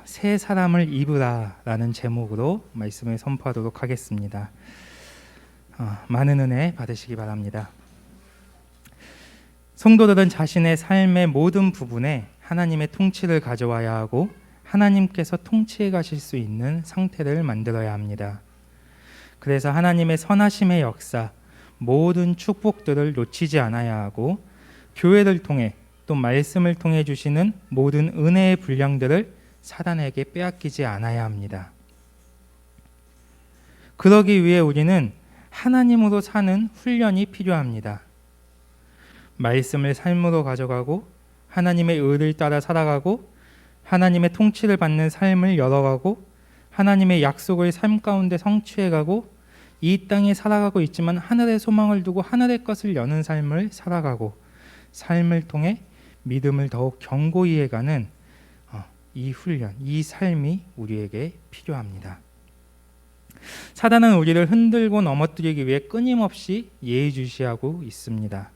새 사람을 입으라 라는 제목으로 말씀을 선포하도록 하겠습니다. 많은 은혜 받으시기 바랍니다. 성도들은 자신의 삶의 모든 부분에 하나님의 통치를 가져와야 하고 하나님께서 통치해 가실 수 있는 상태를 만들어야 합니다. 그래서 하나님의 선하심의 역사, 모든 축복들을 놓치지 않아야 하고 교회를 통해 또 말씀을 통해 주시는 모든 은혜의 분량들을 사단에게 빼앗기지 않아야 합니다. 그러기 위해 우리는 하나님으로 사는 훈련이 필요합니다. 말씀을 삶으로 가져가고 하나님의 의를 따라 살아가고 하나님의 통치를 받는 삶을 열어가고 하나님의 약속을 삶 가운데 성취해가고 이 땅에 살아가고 있지만 하늘의 소망을 두고 하늘의 것을 여는 삶을 살아가고 삶을 통해 믿음을 더욱 견고히 해가는 이 훈련, 이 삶이 우리에게 필요합니다. 사단은 우리를 흔들고 넘어뜨리기 위해 끊임없이 예의주시하고 있습니다.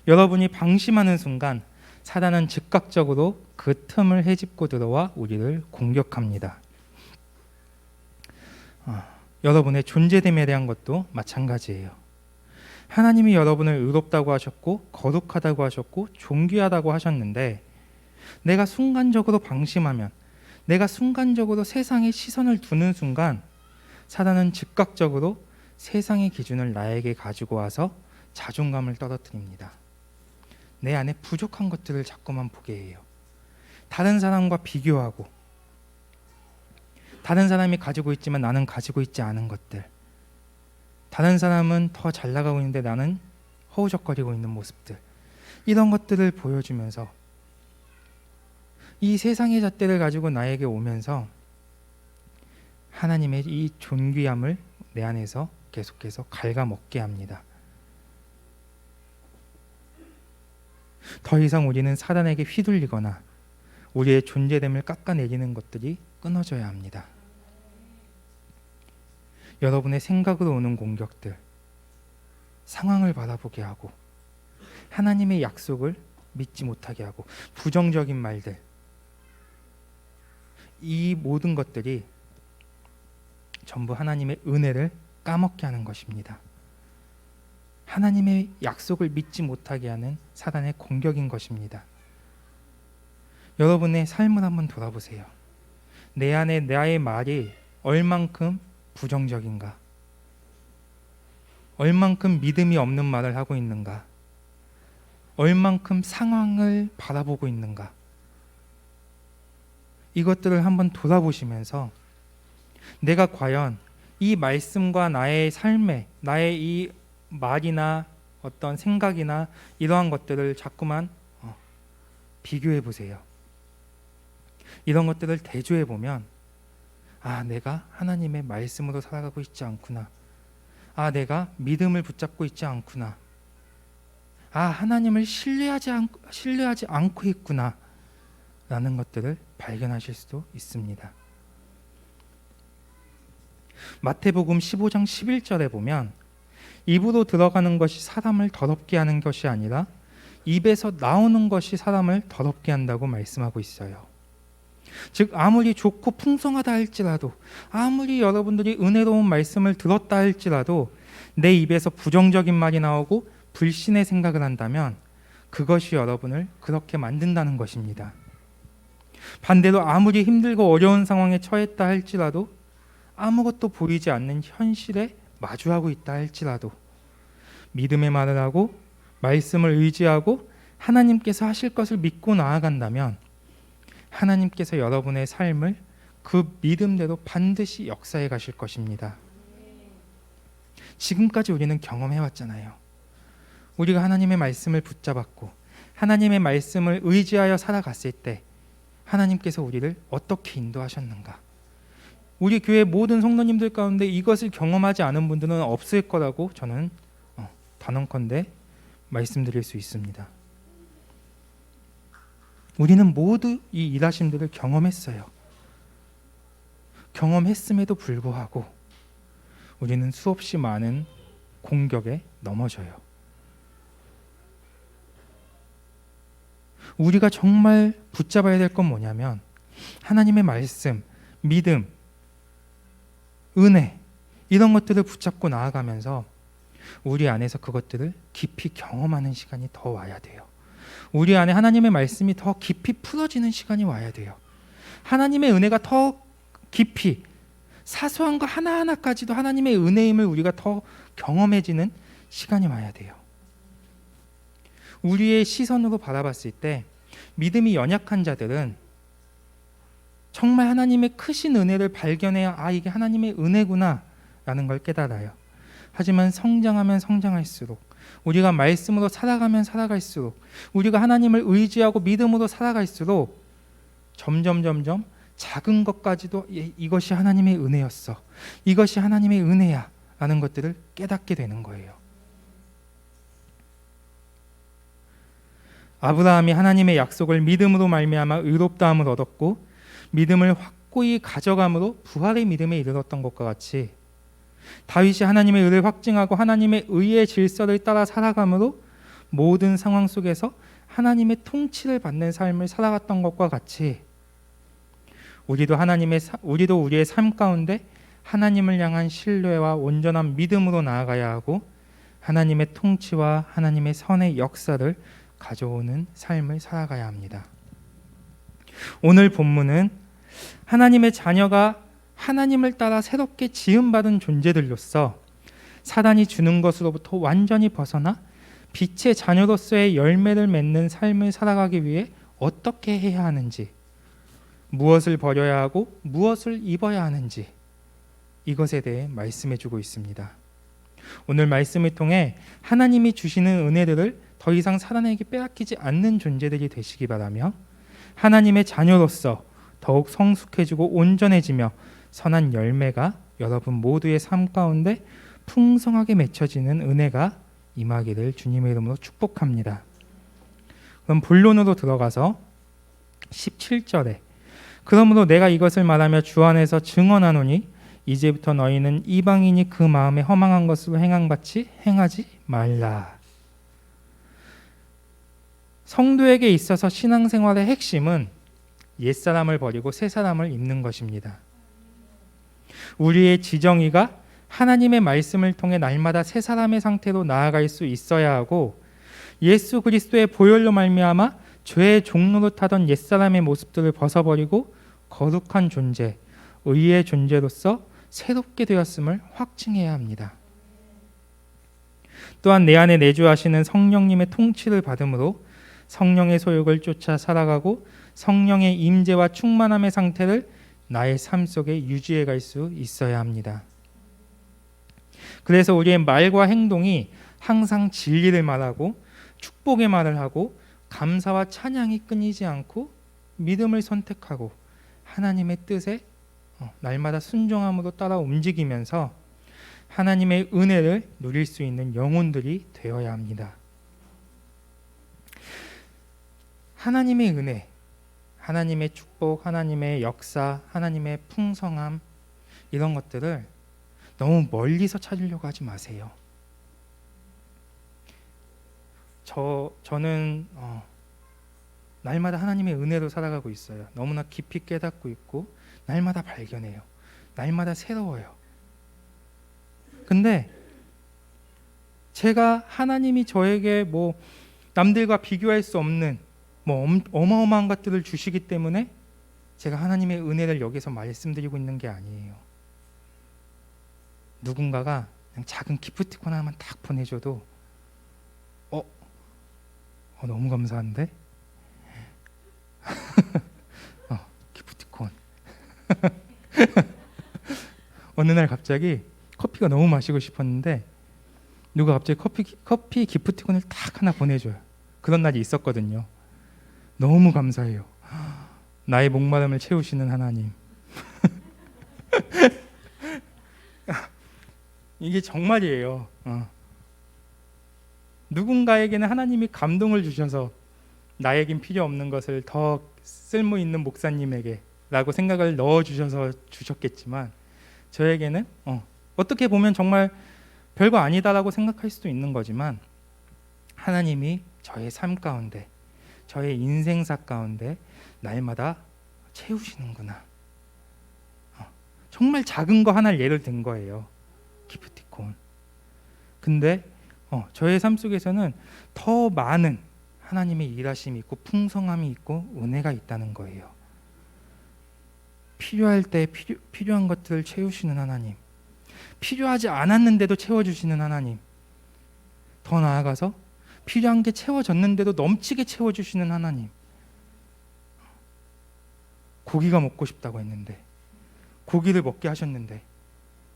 여러분이 방심하는 순간 사단은 즉각적으로 그 틈을 헤집고 들어와 우리를 공격합니다. 여러분의 존재됨에 대한 것도 마찬가지예요. 하나님이 여러분을 의롭다고 하셨고 거룩하다고 하셨고 존귀하다고 하셨는데 내가 순간적으로 방심하면, 내가 순간적으로 세상의 시선을 두는 순간 사단은 즉각적으로 세상의 기준을 나에게 가지고 와서 자존감을 떨어뜨립니다. 내 안에 부족한 것들을 자꾸만 보게 해요. 다른 사람과 비교하고 다른 사람이 가지고 있지만 나는 가지고 있지 않은 것들, 다른 사람은 더 잘 나가고 있는데 나는 허우적거리고 있는 모습들, 이런 것들을 보여주면서 이 세상의 잣대를 가지고 나에게 오면서 하나님의 이 존귀함을 내 안에서 계속해서 갉아먹게 합니다. 더 이상 우리는 사단에게 휘둘리거나 우리의 존재됨을 깎아내리는 것들이 끊어져야 합니다. 여러분의 생각으로 오는 공격들, 상황을 바라보게 하고 하나님의 약속을 믿지 못하게 하고 부정적인 말들, 이 모든 것들이 전부 하나님의 은혜를 까먹게 하는 것입니다. 하나님의 약속을 믿지 못하게 하는 사단의 공격인 것입니다. 여러분의 삶을 한번 돌아보세요. 내 안에 나의 말이 얼만큼 부정적인가? 얼만큼 믿음이 없는 말을 하고 있는가? 얼만큼 상황을 바라보고 있는가? 이것들을 한번 돌아보시면서 내가 과연 이 말씀과 나의 삶에, 나의 이 말이나 어떤 생각이나 이러한 것들을 자꾸만 비교해 보세요. 이런 것들을 대조해 보면 내가 하나님의 말씀으로 살아가고 있지 않구나. 내가 믿음을 붙잡고 있지 않구나. 하나님을 신뢰하지 않고 있구나 라는 것들을 발견하실 수도 있습니다. 마태복음 15장 11절에 보면 입으로 들어가는 것이 사람을 더럽게 하는 것이 아니라 입에서 나오는 것이 사람을 더럽게 한다고 말씀하고 있어요. 즉 아무리 좋고 풍성하다 할지라도, 아무리 여러분들이 은혜로운 말씀을 들었다 할지라도 내 입에서 부정적인 말이 나오고 불신의 생각을 한다면 그것이 여러분을 그렇게 만든다는 것입니다. 반대로 아무리 힘들고 어려운 상황에 처했다 할지라도, 아무것도 보이지 않는 현실에 마주하고 있다 할지라도 믿음의 말을 하고 말씀을 의지하고 하나님께서 하실 것을 믿고 나아간다면 하나님께서 여러분의 삶을 그 믿음대로 반드시 역사해 가실 것입니다. 지금까지 우리는 경험해 왔잖아요. 우리가 하나님의 말씀을 붙잡았고 하나님의 말씀을 의지하여 살아갔을 때 하나님께서 우리를 어떻게 인도하셨는가? 우리 교회 모든 성도님들 가운데 이것을 경험하지 않은 분들은 없을 거라고 저는 단언컨대 말씀드릴 수 있습니다. 우리는 모두 이 일하심들을 경험했어요. 경험했음에도 불구하고 우리는 수없이 많은 공격에 넘어져요. 우리가 정말 붙잡아야 될 건 뭐냐면 하나님의 말씀, 믿음, 은혜 이런 것들을 붙잡고 나아가면서 우리 안에서 그것들을 깊이 경험하는 시간이 더 와야 돼요. 우리 안에 하나님의 말씀이 더 깊이 풀어지는 시간이 와야 돼요. 하나님의 은혜가 더 깊이 사소한 거 하나하나까지도 하나님의 은혜임을 우리가 더 경험해지는 시간이 와야 돼요. 우리의 시선으로 바라봤을 때 믿음이 연약한 자들은 정말 하나님의 크신 은혜를 발견해야 이게 하나님의 은혜구나 라는 걸 깨달아요. 하지만 성장하면 성장할수록, 우리가 말씀으로 살아가면 살아갈수록, 우리가 하나님을 의지하고 믿음으로 살아갈수록 점점 작은 것까지도 이것이 하나님의 은혜였어, 이것이 하나님의 은혜야 라는 것들을 깨닫게 되는 거예요. 아브라함이 하나님의 약속을 믿음으로 말미암아 의롭다함을 얻었고 믿음을 확고히 가져감으로 부활의 믿음에 이르렀던 것과 같이, 다윗이 하나님의 의를 확증하고 하나님의 의의 질서를 따라 살아감으로 모든 상황 속에서 하나님의 통치를 받는 삶을 살아갔던 것과 같이, 우리도 우리의 삶 가운데 하나님을 향한 신뢰와 온전한 믿음으로 나아가야 하고 하나님의 통치와 하나님의 선의 역사를 가져오는 삶을 살아가야 합니다. 오늘 본문은 하나님의 자녀가 하나님을 따라 새롭게 지음받은 존재들로서 사단이 주는 것으로부터 완전히 벗어나 빛의 자녀로서의 열매를 맺는 삶을 살아가기 위해 어떻게 해야 하는지, 무엇을 버려야 하고 무엇을 입어야 하는지, 이것에 대해 말씀해주고 있습니다. 오늘 말씀을 통해 하나님이 주시는 은혜들을 더 이상 사단에게 빼앗기지 않는 존재들이 되시기 바라며, 하나님의 자녀로서 더욱 성숙해지고 온전해지며 선한 열매가 여러분 모두의 삶 가운데 풍성하게 맺혀지는 은혜가 임하기를 주님의 이름으로 축복합니다. 그럼 본론으로 들어가서 17절에, 그러므로 내가 이것을 말하며 주 안에서 증언하노니 이제부터 너희는 이방인이 그 마음에 허망한 것으로 행함같이 행하지 말라. 성도에게 있어서 신앙생활의 핵심은 옛사람을 버리고 새사람을 입는 것입니다. 우리의 지정의가 하나님의 말씀을 통해 날마다 새사람의 상태로 나아갈 수 있어야 하고, 예수 그리스도의 보혈로 말미암아 죄의 종로로 타던 옛사람의 모습들을 벗어버리고 거룩한 존재, 의의 존재로서 새롭게 되었음을 확증해야 합니다. 또한 내 안에 내주하시는 성령님의 통치를 받음으로 성령의 소욕을 쫓아 살아가고 성령의 임재와 충만함의 상태를 나의 삶 속에 유지해 갈 수 있어야 합니다. 그래서 우리의 말과 행동이 항상 진리를 말하고 축복의 말을 하고 감사와 찬양이 끊이지 않고 믿음을 선택하고 하나님의 뜻에 날마다 순종함으로 따라 움직이면서 하나님의 은혜를 누릴 수 있는 영혼들이 되어야 합니다. 하나님의 은혜, 하나님의 축복, 하나님의 역사, 하나님의 풍성함, 이런 것들을 너무 멀리서 찾으려고 하지 마세요. 저는 날마다 하나님의 은혜로 살아가고 있어요. 너무나 깊이 깨닫고 있고 날마다 발견해요. 날마다 새로워요. 근데 제가 하나님이 저에게 남들과 비교할 수 없는 어마어마한 것들을 주시기 때문에 제가 하나님의 은혜를 여기서 말씀드리고 있는 게 아니에요. 누군가가 그냥 작은 기프티콘 하나만 딱 보내줘도 너무 감사한데? 기프티콘. 어느 날 갑자기 커피가 너무 마시고 싶었는데 누가 갑자기 커피 기프티콘을 딱 하나 보내줘요. 그런 날이 있었거든요. 너무 감사해요. 나의 목마름을 채우시는 하나님. 이게 정말이에요. 누군가에게는 하나님이 감동을 주셔서 나에겐 필요 없는 것을 더 쓸모 있는 목사님에게 라고 생각을 넣어주셔서 주셨겠지만, 저에게는 어떻게 보면 정말 별거 아니다라고 생각할 수도 있는 거지만, 하나님이 저의 삶 가운데, 저의 인생사 가운데 날마다 채우시는구나. 정말 작은 거 하나를 예를 든 거예요. 기프티콘. 근데 저의 삶 속에서는 더 많은 하나님의 일하심이 있고 풍성함이 있고 은혜가 있다는 거예요. 필요할 때 필요한 것들을 채우시는 하나님, 필요하지 않았는데도 채워주시는 하나님, 더 나아가서 필요한 게 채워졌는데도 넘치게 채워주시는 하나님. 고기가 먹고 싶다고 했는데 고기를 먹게 하셨는데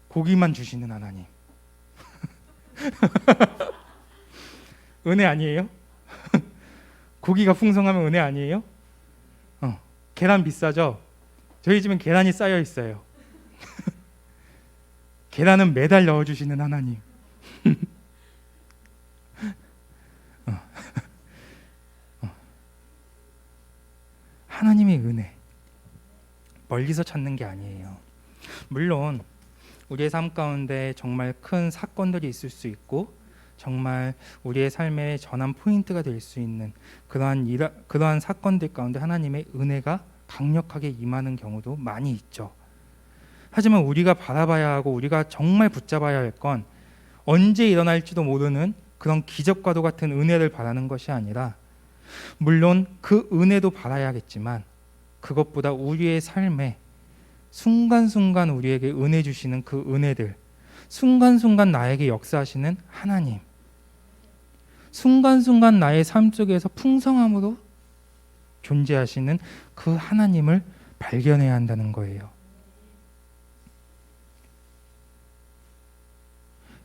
고기만 주시는 하나님. 은혜 아니에요? 고기가 풍성하면 은혜 아니에요? 계란 비싸죠? 저희 집은 계란이 쌓여 있어요. 계란은 매달 넣어주시는 하나님. 하나님의 은혜, 멀리서 찾는 게 아니에요. 물론 우리의 삶 가운데 정말 큰 사건들이 있을 수 있고 정말 우리의 삶의 전환 포인트가 될 수 있는 그러한 사건들 가운데 하나님의 은혜가 강력하게 임하는 경우도 많이 있죠. 하지만 우리가 바라봐야 하고 우리가 정말 붙잡아야 할 건 언제 일어날지도 모르는 그런 기적과도 같은 은혜를 바라는 것이 아니라, 물론 그 은혜도 바라야겠지만 그것보다 우리의 삶에 순간순간 우리에게 은혜 주시는 그 은혜들, 순간순간 나에게 역사하시는 하나님, 순간순간 나의 삶 속에서 풍성함으로 존재하시는 그 하나님을 발견해야 한다는 거예요.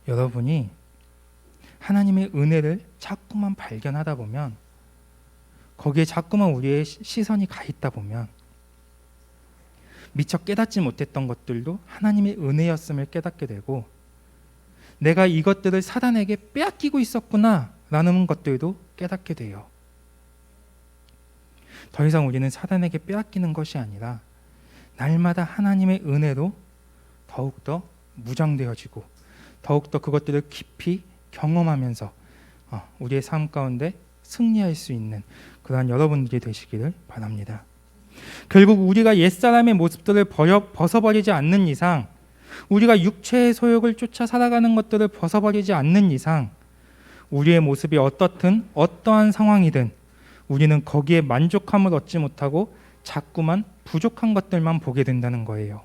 여러분이 하나님의 은혜를 자꾸만 발견하다 보면, 거기에 자꾸만 우리의 시선이 가 있다 보면 미처 깨닫지 못했던 것들도 하나님의 은혜였음을 깨닫게 되고, 내가 이것들을 사단에게 빼앗기고 있었구나 라는 것들도 깨닫게 돼요. 더 이상 우리는 사단에게 빼앗기는 것이 아니라 날마다 하나님의 은혜로 더욱더 무장되어지고 더욱더 그것들을 깊이 경험하면서 우리의 삶 가운데 승리할 수 있는 그러한 여러분들이 되시기를 바랍니다. 결국 우리가 옛사람의 모습들을 벗어버리지 않는 이상, 우리가 육체의 소욕을 쫓아 살아가는 것들을 벗어버리지 않는 이상, 우리의 모습이 어떻든 어떠한 상황이든 우리는 거기에 만족함을 얻지 못하고 자꾸만 부족한 것들만 보게 된다는 거예요.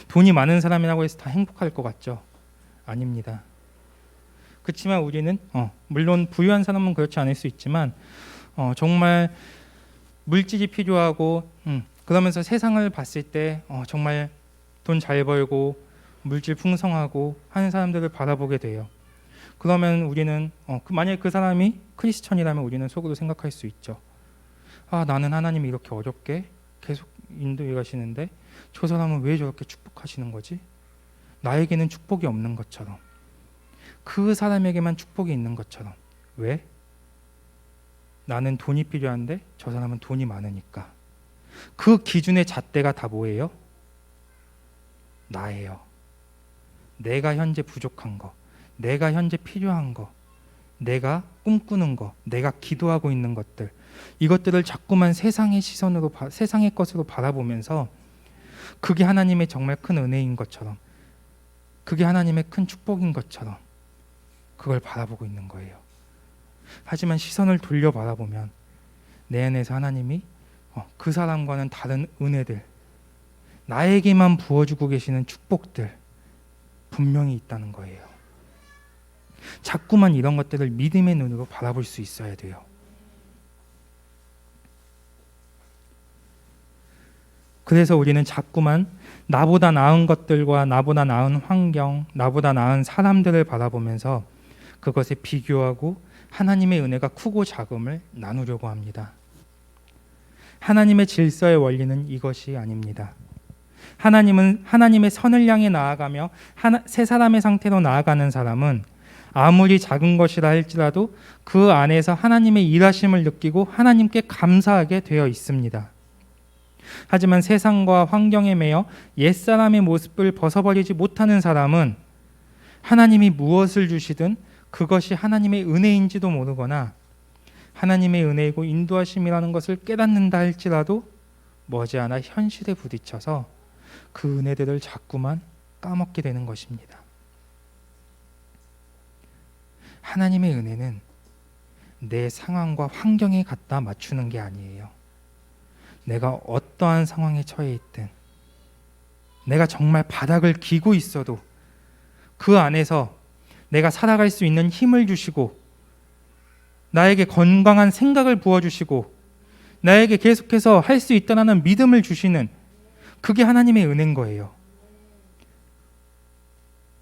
돈이 많은 사람이라고 해서 다 행복할 것 같죠? 아닙니다. 그렇지만 우리는 물론 부유한 사람은 그렇지 않을 수 있지만 정말 물질이 필요하고 그러면서 세상을 봤을 때 정말 돈 잘 벌고 물질 풍성하고 하는 사람들을 바라보게 돼요. 그러면 우리는 만약에 그 사람이 크리스천이라면 우리는 속으로 생각할 수 있죠. 나는 하나님이 이렇게 어렵게 계속 인도해 가시는데 저 사람은 왜 저렇게 축복하시는 거지? 나에게는 축복이 없는 것처럼, 그 사람에게만 축복이 있는 것처럼. 왜? 나는 돈이 필요한데 저 사람은 돈이 많으니까. 그 기준의 잣대가 다 뭐예요? 나예요. 내가 현재 부족한 거, 내가 현재 필요한 거, 내가 꿈꾸는 거, 내가 기도하고 있는 것들, 이것들을 자꾸만 세상의 시선으로, 세상의 것으로 바라보면서 그게 하나님의 정말 큰 은혜인 것처럼, 그게 하나님의 큰 축복인 것처럼 그걸 바라보고 있는 거예요. 하지만 시선을 돌려 바라보면 내 안에서 하나님이 그 사람과는 다른 은혜들, 나에게만 부어주고 계시는 축복들 분명히 있다는 거예요. 자꾸만 이런 것들을 믿음의 눈으로 바라볼 수 있어야 돼요. 그래서 우리는 자꾸만 나보다 나은 것들과 나보다 나은 환경, 나보다 나은 사람들을 바라보면서 그것에 비교하고 하나님의 은혜가 크고 작음을 나누려고 합니다. 하나님의 질서의 원리는 이것이 아닙니다. 하나님은 하나님의 선을 향해 나아가며 새 사람의 상태로 나아가는 사람은 아무리 작은 것이라 할지라도 그 안에서 하나님의 일하심을 느끼고 하나님께 감사하게 되어 있습니다. 하지만 세상과 환경에 매여 옛사람의 모습을 벗어버리지 못하는 사람은 하나님이 무엇을 주시든 그것이 하나님의 은혜인지도 모르거나 하나님의 은혜이고 인도하심이라는 것을 깨닫는다 할지라도 머지않아 현실에 부딪혀서 그 은혜들을 자꾸만 까먹게 되는 것입니다. 하나님의 은혜는 내 상황과 환경에 갖다 맞추는 게 아니에요. 내가 어떠한 상황에 처해 있든, 내가 정말 바닥을 기고 있어도 그 안에서 내가 살아갈 수 있는 힘을 주시고, 나에게 건강한 생각을 부어주시고, 나에게 계속해서 할 수 있다는 믿음을 주시는, 그게 하나님의 은혜인 거예요.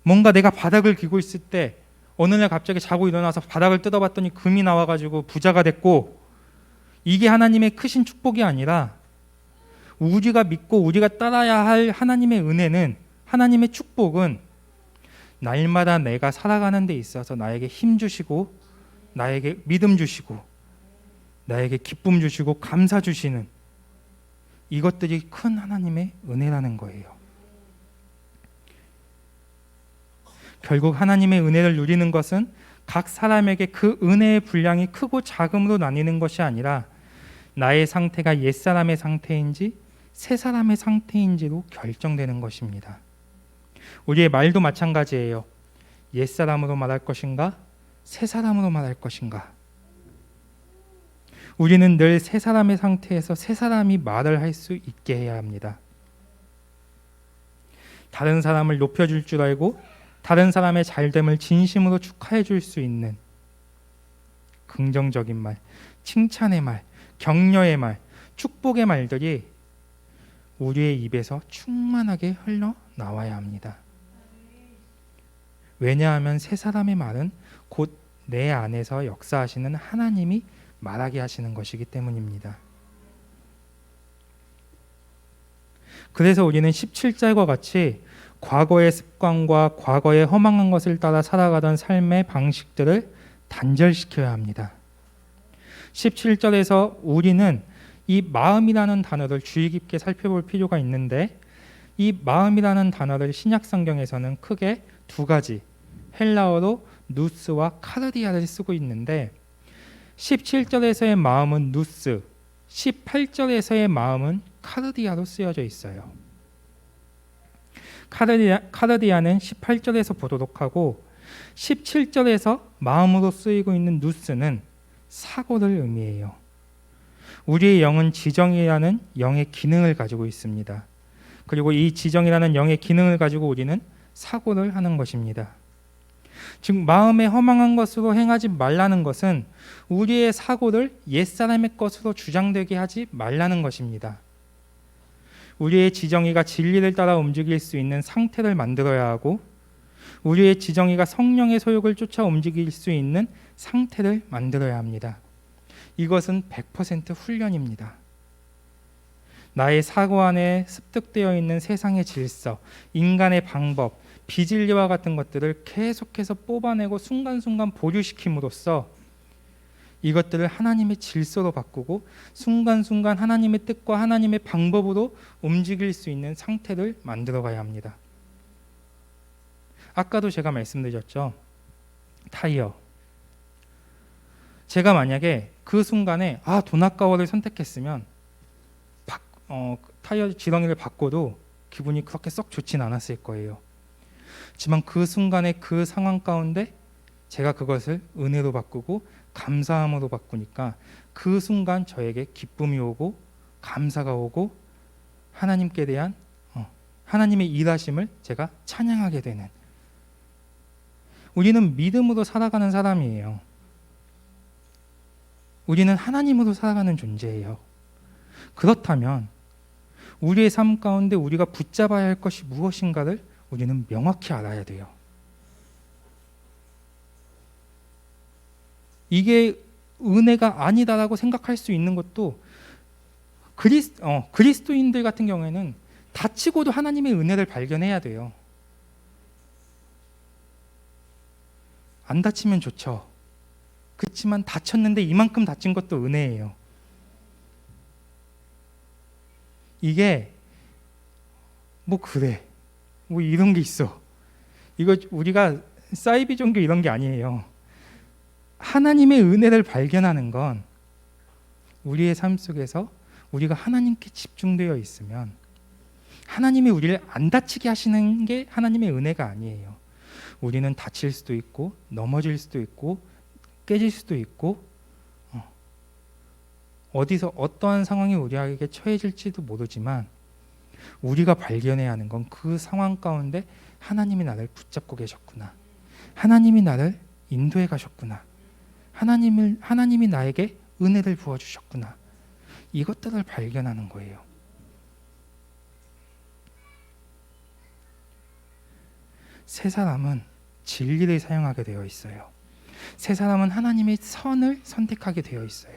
뭔가 내가 바닥을 기고 있을 때 어느 날 갑자기 자고 일어나서 바닥을 뜯어봤더니 금이 나와가지고 부자가 됐고, 이게 하나님의 크신 축복이 아니라 우리가 믿고 우리가 따라야 할 하나님의 은혜는, 하나님의 축복은 날마다 내가 살아가는 데 있어서 나에게 힘 주시고, 나에게 믿음 주시고, 나에게 기쁨 주시고 감사 주시는, 이것들이 큰 하나님의 은혜라는 거예요. 결국 하나님의 은혜를 누리는 것은 각 사람에게 그 은혜의 분량이 크고 작음으로 나뉘는 것이 아니라 나의 상태가 옛사람의 상태인지 새 사람의 상태인지로 결정되는 것입니다. 우리의 말도 마찬가지예요. 옛사람으로 말할 것인가, 새 사람으로 말할 것인가. 우리는 늘 새 사람의 상태에서 새 사람이 말을 할 수 있게 해야 합니다. 다른 사람을 높여줄 줄 알고 다른 사람의 잘됨을 진심으로 축하해 줄 수 있는 긍정적인 말, 칭찬의 말, 격려의 말, 축복의 말들이 우리의 입에서 충만하게 흘러나와야 합니다. 왜냐하면 새 사람의 말은 곧 내 안에서 역사하시는 하나님이 말하게 하시는 것이기 때문입니다. 그래서 우리는 17절과 같이 과거의 습관과 과거의 허망한 것을 따라 살아가던 삶의 방식들을 단절시켜야 합니다. 17절에서 우리는 이 마음이라는 단어를 주의 깊게 살펴볼 필요가 있는데, 이 마음이라는 단어를 신약 성경에서는 크게 두 가지, 헬라어로 누스와 카르디아를 쓰고 있는데, 17절에서의 마음은 누스, 18절에서의 마음은 카르디아로 쓰여져 있어요. 카르디아는 18절에서 보도록 하고, 17절에서 마음으로 쓰이고 있는 누스는 사고를 의미해요. 우리의 영은 지정이라는 영의 기능을 가지고 있습니다. 그리고 이 지정이라는 영의 기능을 가지고 우리는 사고를 하는 것입니다. 즉 마음에 허망한 것으로 행하지 말라는 것은 우리의 사고를 옛사람의 것으로 주장되게 하지 말라는 것입니다. 우리의 지정이가 진리를 따라 움직일 수 있는 상태를 만들어야 하고, 우리의 지정이가 성령의 소욕을 쫓아 움직일 수 있는 상태를 만들어야 합니다. 이것은 100% 훈련입니다. 나의 사고 안에 습득되어 있는 세상의 질서, 인간의 방법, 비진리와 같은 것들을 계속해서 뽑아내고 순간순간 보류시킴으로써 이것들을 하나님의 질서로 바꾸고 순간순간 하나님의 뜻과 하나님의 방법으로 움직일 수 있는 상태를 만들어 가야 합니다. 아까도 제가 말씀드렸죠. 타이어. 제가 만약에 그 순간에 돈 아까워를 선택했으면 타이어 지렁이를 바꿔도 기분이 그렇게 썩 좋진 않았을 거예요. 하지만 그 순간에 그 상황 가운데 제가 그것을 은혜로 바꾸고 감사함으로 바꾸니까 그 순간 저에게 기쁨이 오고 감사가 오고 하나님께 대한 하나님의 일하심을 제가 찬양하게 되는, 우리는 믿음으로 살아가는 사람이에요. 우리는 하나님으로 살아가는 존재예요. 그렇다면 우리의 삶 가운데 우리가 붙잡아야 할 것이 무엇인가를 우리는 명확히 알아야 돼요. 이게 은혜가 아니다라고 생각할 수 있는 것도 그리스도인들 같은 경우에는 다치고도 하나님의 은혜를 발견해야 돼요. 안 다치면 좋죠. 그렇지만 다쳤는데 이만큼 다친 것도 은혜예요. 이게 그래 이런 게 있어, 이거 우리가 사이비 종교 이런 게 아니에요. 하나님의 은혜를 발견하는 건 우리의 삶 속에서 우리가 하나님께 집중되어 있으면 하나님이 우리를 안 다치게 하시는 게 하나님의 은혜가 아니에요. 우리는 다칠 수도 있고 넘어질 수도 있고 깨질 수도 있고 어디서 어떠한 상황이 우리에게 처해질지도 모르지만 우리가 발견해야 하는 건 그 상황 가운데 하나님이 나를 붙잡고 계셨구나. 하나님이 나를 인도해 가셨구나. 하나님이 나에게 은혜를 부어 주셨구나. 이것들을 발견하는 거예요. 새 사람은 진리를 사용하게 되어 있어요. 새 사람은 하나님의 선을 선택하게 되어 있어요.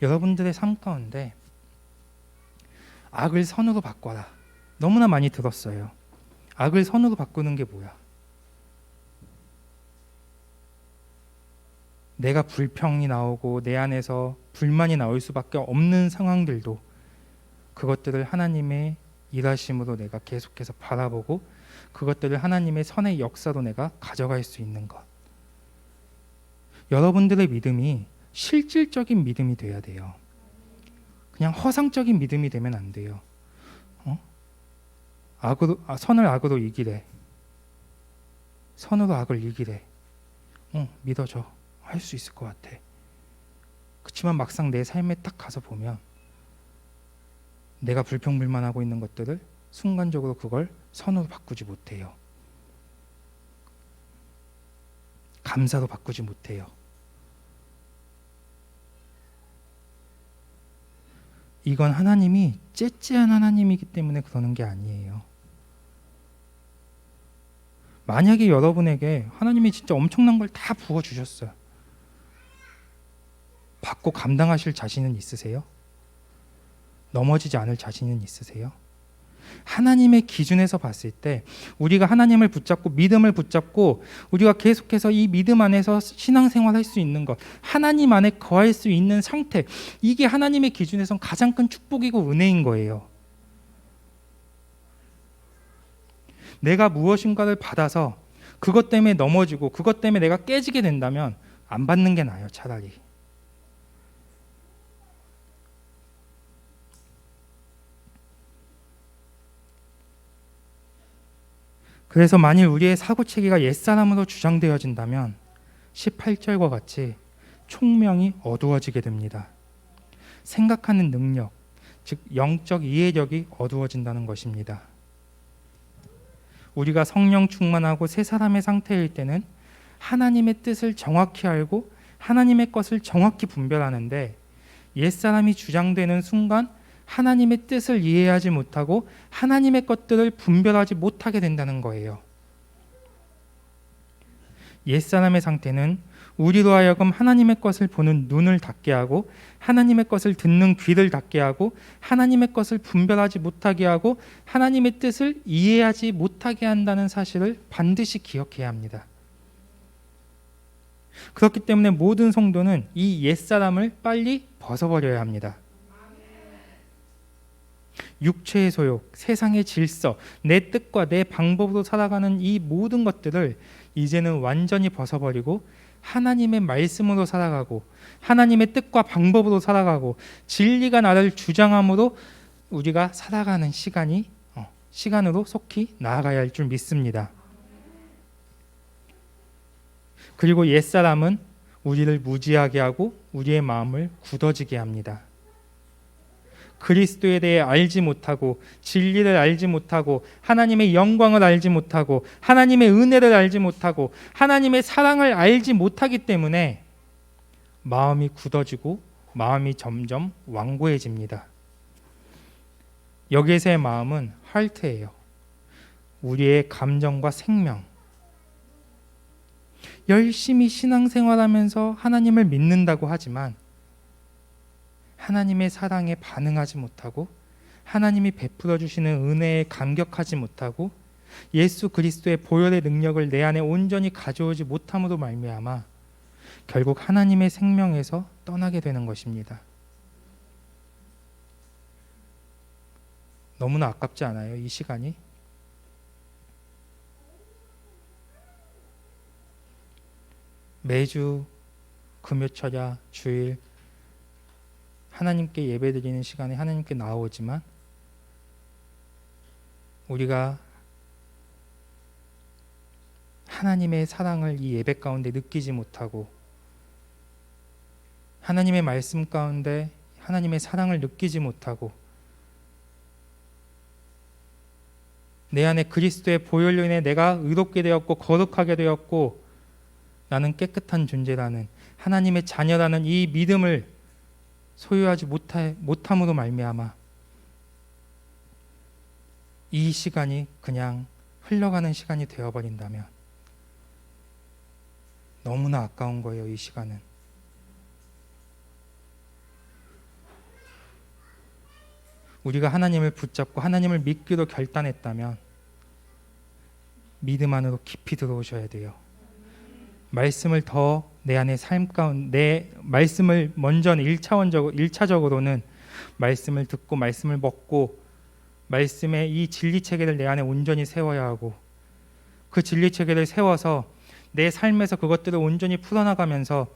여러분들의 삶 가운데 악을 선으로 바꿔라. 너무나 많이 들었어요. 악을 선으로 바꾸는 게 뭐야? 내가 불평이 나오고 내 안에서 불만이 나올 수밖에 없는 상황들도 그것들을 하나님의 일하심으로 내가 계속해서 바라보고 그것들을 하나님의 선의 역사로 내가 가져갈 수 있는 것. 여러분들의 믿음이 실질적인 믿음이 돼야 돼요. 그냥 허상적인 믿음이 되면 안 돼요. 선을 악으로 이기래. 선으로 악을 이기래. 믿어줘. 할 수 있을 것 같아. 그렇지만 막상 내 삶에 딱 가서 보면 내가 불평불만하고 있는 것들을 순간적으로 그걸 선으로 바꾸지 못해요. 감사로 바꾸지 못해요. 이건 하나님이 째째한 하나님이기 때문에 그러는 게 아니에요. 만약에 여러분에게 하나님이 진짜 엄청난 걸 다 부어주셨어요. 받고 감당하실 자신은 있으세요? 넘어지지 않을 자신은 있으세요? 하나님의 기준에서 봤을 때 우리가 하나님을 붙잡고 믿음을 붙잡고 우리가 계속해서 이 믿음 안에서 신앙생활할 수 있는 것, 하나님 안에 거할 수 있는 상태, 이게 하나님의 기준에선 가장 큰 축복이고 은혜인 거예요. 내가 무엇인가를 받아서 그것 때문에 넘어지고 그것 때문에 내가 깨지게 된다면 안 받는 게 나아요. 차라리. 그래서 만일 우리의 사고체계가 옛사람으로 주장되어진다면 18절과 같이 총명이 어두워지게 됩니다. 생각하는 능력, 즉 영적 이해력이 어두워진다는 것입니다. 우리가 성령 충만하고 새 사람의 상태일 때는 하나님의 뜻을 정확히 알고 하나님의 것을 정확히 분별하는데 옛사람이 주장되는 순간 하나님의 뜻을 이해하지 못하고 하나님의 것들을 분별하지 못하게 된다는 거예요. 옛사람의 상태는 우리로 하여금 하나님의 것을 보는 눈을 닫게 하고 하나님의 것을 듣는 귀를 닫게 하고 하나님의 것을 분별하지 못하게 하고 하나님의 뜻을 이해하지 못하게 한다는 사실을 반드시 기억해야 합니다. 그렇기 때문에 모든 성도는 이 옛사람을 빨리 벗어버려야 합니다. 육체의 소욕, 세상의 질서, 내 뜻과 내 방법으로 살아가는 이 모든 것들을 이제는 완전히 벗어버리고 하나님의 말씀으로 살아가고 하나님의 뜻과 방법으로 살아가고 진리가 나를 주장함으로 우리가 살아가는 시간으로 속히 나아가야 할 줄 믿습니다. 그리고 옛사람은 우리를 무지하게 하고 우리의 마음을 굳어지게 합니다. 그리스도에 대해 알지 못하고 진리를 알지 못하고 하나님의 영광을 알지 못하고 하나님의 은혜를 알지 못하고 하나님의 사랑을 알지 못하기 때문에 마음이 굳어지고 마음이 점점 완고해집니다. 여기에서의 마음은 하트예요. 우리의 감정과 생명. 열심히 신앙생활하면서 하나님을 믿는다고 하지만 하나님의 사랑에 반응하지 못하고 하나님이 베풀어 주시는 은혜에 감격하지 못하고 예수 그리스도의 보혈의 능력을 내 안에 온전히 가져오지 못함으로 말미암아 결국 하나님의 생명에서 떠나게 되는 것입니다. 너무나 아깝지 않아요? 이 시간이? 매주 금요철야 주일 하나님께 예배드리는 시간에 하나님께 나오지만 우리가 하나님의 사랑을 이 예배 가운데 느끼지 못하고 하나님의 말씀 가운데 하나님의 사랑을 느끼지 못하고 내 안에 그리스도의 보혈로 인해 내가 의롭게 되었고 거룩하게 되었고 나는 깨끗한 존재라는 하나님의 자녀라는 이 믿음을 소유하지 못함으로 말미암아 이 시간이 그냥 흘러가는 시간이 되어버린다면 너무나 아까운 거예요. 이 시간은. 우리가 하나님을 붙잡고 하나님을 믿기로 결단했다면 믿음 안으로 깊이 들어오셔야 돼요. 말씀을 더 내 안에 삶 가운데 말씀을 먼저는 1차적으로는 말씀을 듣고 말씀을 먹고 말씀의 이 진리 체계를 내 안에 온전히 세워야 하고 그 진리 체계를 세워서 내 삶에서 그것들을 온전히 풀어나가면서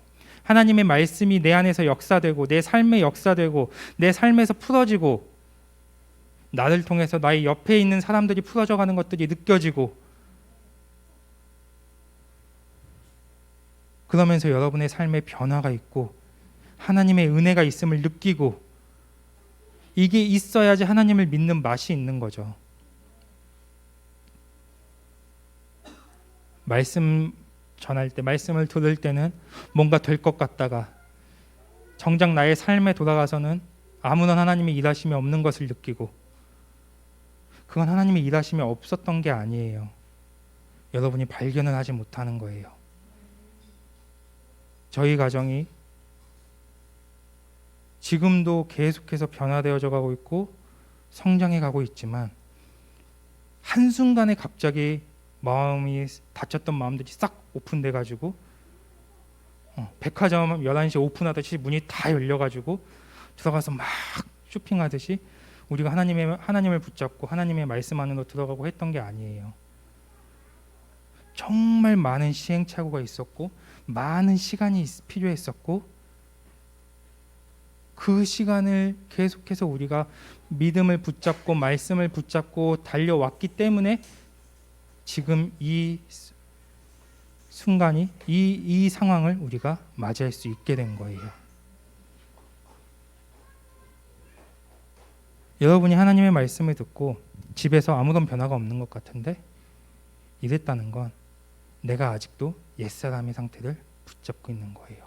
하나님의 말씀이 내 안에서 역사되고 내 삶에 역사되고 내 삶에서 풀어지고 나를 통해서 나의 옆에 있는 사람들이 풀어져 가는 것들이 느껴지고 그러면서 여러분의 삶에 변화가 있고 하나님의 은혜가 있음을 느끼고 이게 있어야지 하나님을 믿는 맛이 있는 거죠. 말씀 전할 때, 말씀을 들을 때는 뭔가 될 것 같다가 정작 나의 삶에 돌아가서는 아무런 하나님의 일하심이 없는 것을 느끼고 그건 하나님의 일하심이 없었던 게 아니에요. 여러분이 발견을 하지 못하는 거예요. 저희 가정이 지금도 계속해서 변화되어져 가고 있고 성장해 가고 있지만 한순간에 갑자기 마음이 닫혔던 마음들이 싹 오픈돼 가지고 백화점 11시 오픈하듯이 문이 다 열려 가지고 들어가서 막 쇼핑하듯이 우리가 하나님을 붙잡고 하나님의 말씀 안으로 들어가고 했던 게 아니에요. 정말 많은 시행착오가 있었고 많은 시간이 필요했었고 그 시간을 계속해서 우리가 믿음을 붙잡고 말씀을 붙잡고 달려왔기 때문에 지금 이 순간이 이 상황을 우리가 맞이할 수 있게 된 거예요. 여러분이 하나님의 말씀을 듣고 집에서 아무런 변화가 없는 것 같은데 이랬다는 건 내가 아직도 옛사람의 상태를 붙잡고 있는 거예요.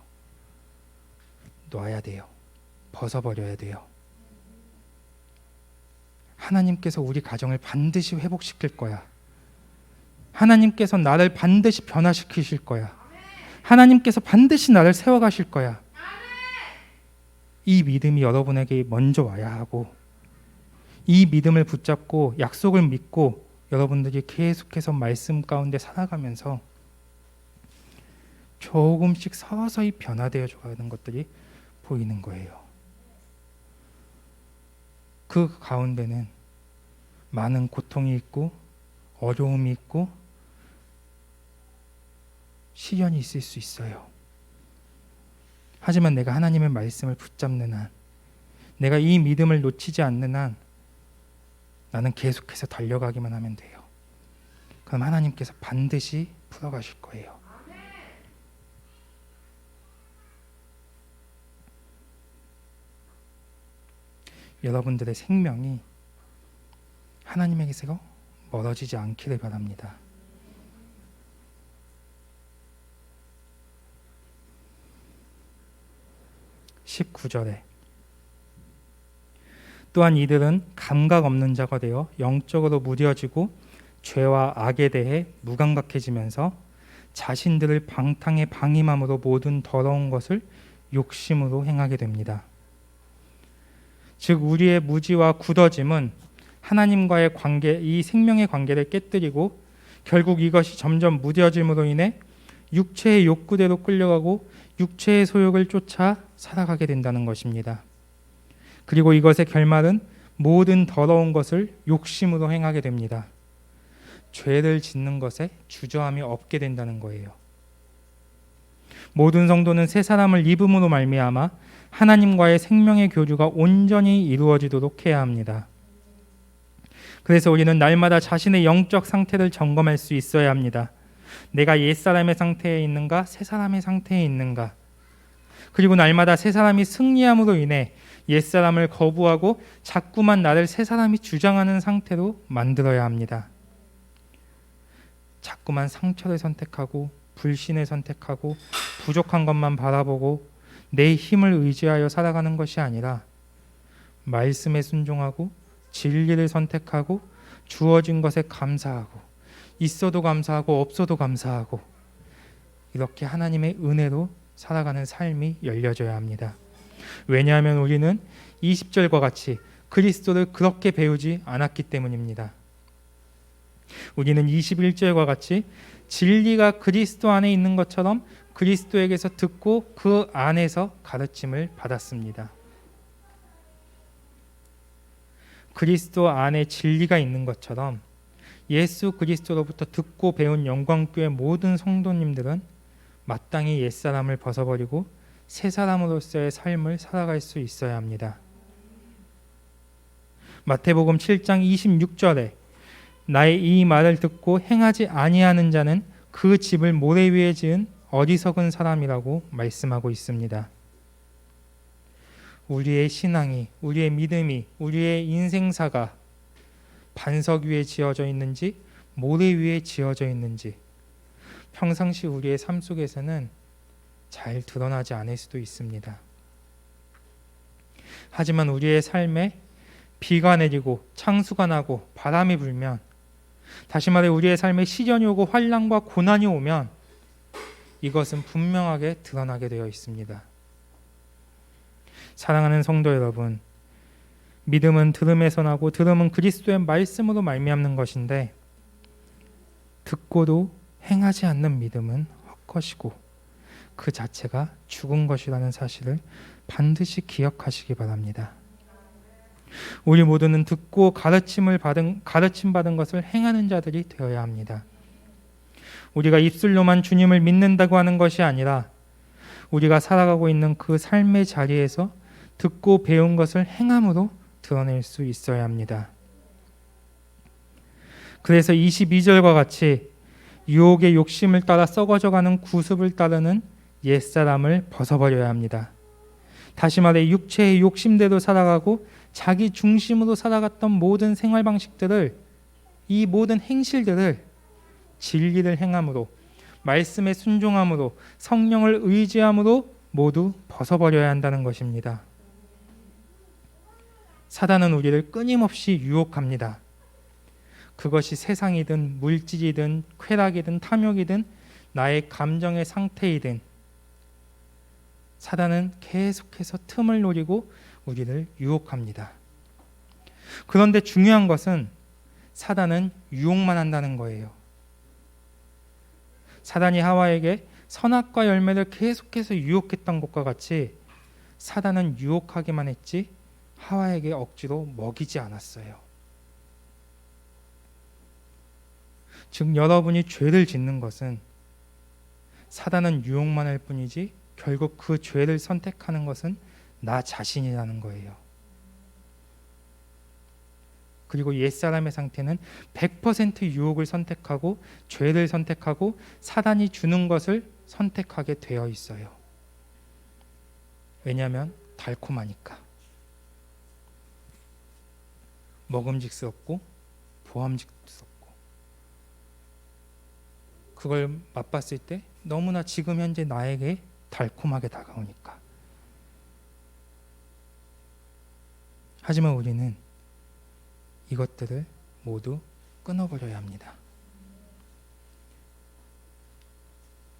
놔야 돼요. 벗어버려야 돼요. 하나님께서 우리 가정을 반드시 회복시킬 거야. 하나님께서 나를 반드시 변화시키실 거야. 하나님께서 반드시 나를 세워가실 거야. 이 믿음이 여러분에게 먼저 와야 하고 이 믿음을 붙잡고 약속을 믿고 여러분들이 계속해서 말씀 가운데 살아가면서 조금씩 서서히 변화되어 가는 것들이 보이는 거예요. 그 가운데는 많은 고통이 있고 어려움이 있고 시련이 있을 수 있어요. 하지만 내가 하나님의 말씀을 붙잡는 한, 내가 이 믿음을 놓치지 않는 한 나는 계속해서 달려가기만 하면 돼요. 그럼 하나님께서 반드시 풀어가실 거예요. 여러분들의 생명이 하나님에게서 멀어지지 않기를 바랍니다. (19절에) 또한 이들은 감각 없는 자가 되어 영적으로 무뎌지고 죄와 악에 대해 무감각해지면서 자신들을 방탕에 방임함으로 모든 더러운 것을 욕심으로 행하게 됩니다. 즉 우리의 무지와 굳어짐은 하나님과의 관계, 이 생명의 관계를 깨뜨리고 결국 이것이 점점 무뎌짐으로 인해 육체의 욕구대로 끌려가고 육체의 소욕을 쫓아 살아가게 된다는 것입니다. 그리고 이것의 결말은 모든 더러운 것을 욕심으로 행하게 됩니다. 죄를 짓는 것에 주저함이 없게 된다는 거예요. 모든 성도는 새 사람을 입음으로 말미암아 하나님과의 생명의 교류가 온전히 이루어지도록 해야 합니다. 그래서 우리는 날마다 자신의 영적 상태를 점검할 수 있어야 합니다. 내가 옛사람의 상태에 있는가, 새사람의 상태에 있는가. 그리고 날마다 새사람이 승리함으로 인해 옛사람을 거부하고 자꾸만 나를 새사람이 주장하는 상태로 만들어야 합니다. 자꾸만 상처를 선택하고 불신을 선택하고 부족한 것만 바라보고 내 힘을 의지하여 살아가는 것이 아니라 말씀에 순종하고 진리를 선택하고 주어진 것에 감사하고 있어도 감사하고 없어도 감사하고 이렇게 하나님의 은혜로 살아가는 삶이 열려져야 합니다. 왜냐하면 우리는 20절과 같이 그리스도를 그렇게 배우지 않았기 때문입니다. 우리는 21절과 같이 진리가 그리스도 안에 있는 것처럼 그리스도에게서 듣고 그 안에서 가르침을 받았습니다. 그리스도 안에 진리가 있는 것처럼 예수 그리스도로부터 듣고 배운 영광교회 모든 성도님들은 마땅히 옛사람을 벗어버리고 새사람으로서의 삶을 살아갈 수 있어야 합니다. 마태복음 7장 26절에 나의 이 말을 듣고 행하지 아니하는 자는 그 집을 모래 위에 지은 어리석은 사람이라고 말씀하고 있습니다. 우리의 신앙이, 우리의 믿음이, 우리의 인생사가 반석 위에 지어져 있는지 모래 위에 지어져 있는지 평상시 우리의 삶 속에서는 잘 드러나지 않을 수도 있습니다. 하지만 우리의 삶에 비가 내리고 창수가 나고 바람이 불면, 다시 말해 우리의 삶에 시련이 오고 환난과 고난이 오면 이것은 분명하게 드러나게 되어 있습니다. 사랑하는 성도 여러분, 믿음은 들음에서 나고 들음은 그리스도의 말씀으로 말미암는 것인데 듣고도 행하지 않는 믿음은 헛것이고 그 자체가 죽은 것이라는 사실을 반드시 기억하시기 바랍니다. 우리 모두는 듣고 가르침 받은 것을 행하는 자들이 되어야 합니다. 우리가 입술로만 주님을 믿는다고 하는 것이 아니라 우리가 살아가고 있는 그 삶의 자리에서 듣고 배운 것을 행함으로 드러낼 수 있어야 합니다. 그래서 22절과 같이 유혹의 욕심을 따라 썩어져가는 구습을 따르는 옛사람을 벗어버려야 합니다. 다시 말해 육체의 욕심대로 살아가고 자기 중심으로 살아갔던 모든 생활 방식들을, 이 모든 행실들을 진리를 행함으로, 말씀에 순종함으로, 성령을 의지함으로 모두 벗어버려야 한다는 것입니다. 사단은 우리를 끊임없이 유혹합니다. 그것이 세상이든 물질이든 쾌락이든 탐욕이든 나의 감정의 상태이든 사단은 계속해서 틈을 노리고 우리를 유혹합니다. 그런데 중요한 것은 사단은 유혹만 한다는 거예요. 사단이 하와에게 선악과 열매를 계속해서 유혹했던 것과 같이 사단은 유혹하기만 했지 하와에게 억지로 먹이지 않았어요. 즉 여러분이 죄를 짓는 것은 사단은 유혹만 할 뿐이지 결국 그 죄를 선택하는 것은 나 자신이라는 거예요. 그리고 옛사람의 상태는 100% 유혹을 선택하고 죄를 선택하고 사단이 주는 것을 선택하게 되어 있어요. 왜냐하면 달콤하니까. 먹음직스럽고 보암직스럽고 그걸 맛봤을 때 너무나 지금 현재 나에게 달콤하게 다가오니까. 하지만 우리는 이것들을 모두 끊어버려야 합니다.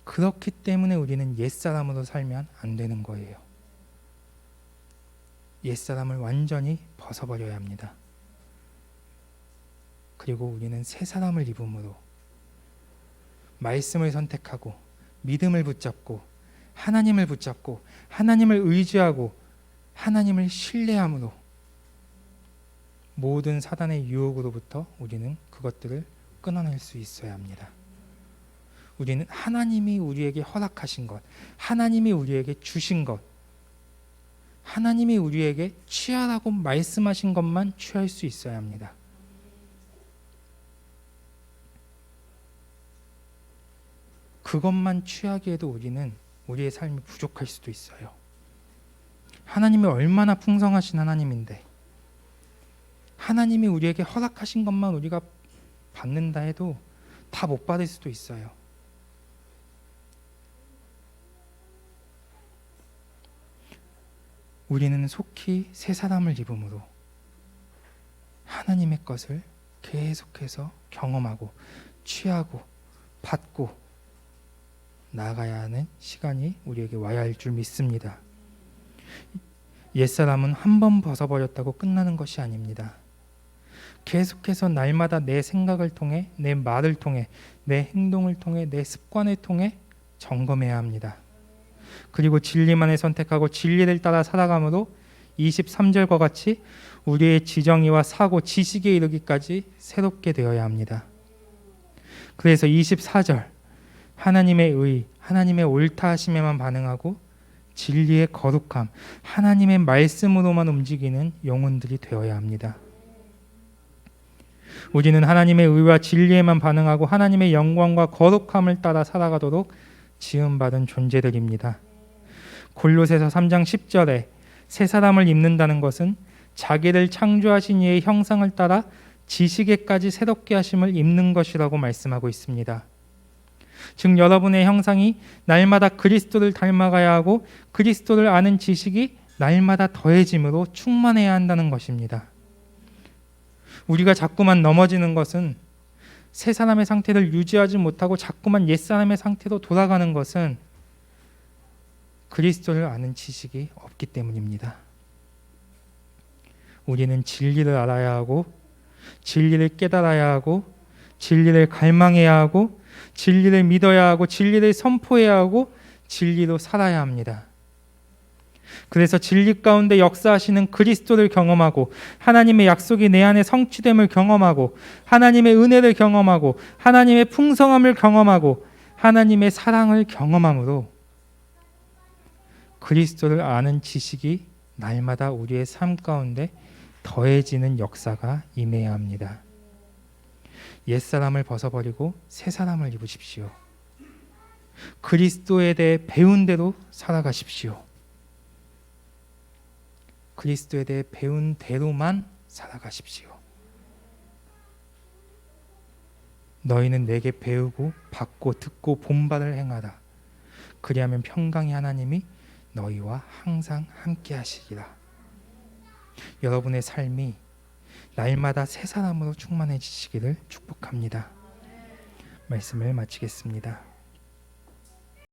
그렇기 때문에 우리는 옛사람으로 살면 안 되는 거예요. 옛사람을 완전히 벗어버려야 합니다. 그리고 우리는 새 사람을 입음으로 말씀을 선택하고 믿음을 붙잡고 하나님을 붙잡고 하나님을 의지하고 하나님을 신뢰함으로 모든 사단의 유혹으로부터 우리는 그것들을 끊어낼 수 있어야 합니다. 우리는 하나님이 우리에게 허락하신 것, 하나님이 우리에게 주신 것, 하나님이 우리에게 취하라고 말씀하신 것만 취할 수 있어야 합니다. 그것만 취하기에도 우리의 삶이 부족할 수도 있어요. 하나님이 얼마나 풍성하신 하나님인데 하나님이 우리에게 허락하신 것만 우리가 받는다 해도 다 못 받을 수도 있어요. 우리는 속히 새 사람을 입음으로 하나님의 것을 계속해서 경험하고 취하고 받고 나아가야 하는 시간이 우리에게 와야 할 줄 믿습니다. 옛사람은 한 번 벗어버렸다고 끝나는 것이 아닙니다. 계속해서 날마다 내 생각을 통해, 내 말을 통해, 내 행동을 통해, 내 습관을 통해 점검해야 합니다. 그리고 진리만을 선택하고 진리를 따라 살아감으로 23절과 같이 우리의 지정의와 사고, 지식에 이르기까지 새롭게 되어야 합니다. 그래서 24절 하나님의 의, 하나님의 옳다 하심에만 반응하고 진리의 거룩함, 하나님의 말씀으로만 움직이는 영혼들이 되어야 합니다. 우리는 하나님의 의와 진리에만 반응하고 하나님의 영광과 거룩함을 따라 살아가도록 지음받은 존재들입니다. 골로새서 3장 10절에 새 사람을 입는다는 것은 자기를 창조하신 이의 형상을 따라 지식에까지 새롭게 하심을 입는 것이라고 말씀하고 있습니다. 즉 여러분의 형상이 날마다 그리스도를 닮아가야 하고 그리스도를 아는 지식이 날마다 더해짐으로 충만해야 한다는 것입니다. 우리가 자꾸만 넘어지는 것은 새 사람의 상태를 유지하지 못하고 자꾸만 옛 사람의 상태로 돌아가는 것은 그리스도를 아는 지식이 없기 때문입니다. 우리는 진리를 알아야 하고 진리를 깨달아야 하고 진리를 갈망해야 하고 진리를 믿어야 하고 진리를 선포해야 하고 진리로 살아야 합니다. 그래서 진리 가운데 역사하시는 그리스도를 경험하고 하나님의 약속이 내 안에 성취됨을 경험하고 하나님의 은혜를 경험하고 하나님의 풍성함을 경험하고 하나님의 사랑을 경험함으로 그리스도를 아는 지식이 날마다 우리의 삶 가운데 더해지는 역사가 임해야 합니다. 옛사람을 벗어버리고 새사람을 입으십시오. 그리스도에 대해 배운 대로 살아가십시오. 그리스도에 대해 배운 대로만 살아가십시오. 너희는 내게 배우고 받고 듣고 본바를 행하라. 그리하면 평강의 하나님이 너희와 항상 함께 하시리라. 여러분의 삶이 날마다 새 사람으로 충만해지시기를 축복합니다. 말씀을 마치겠습니다.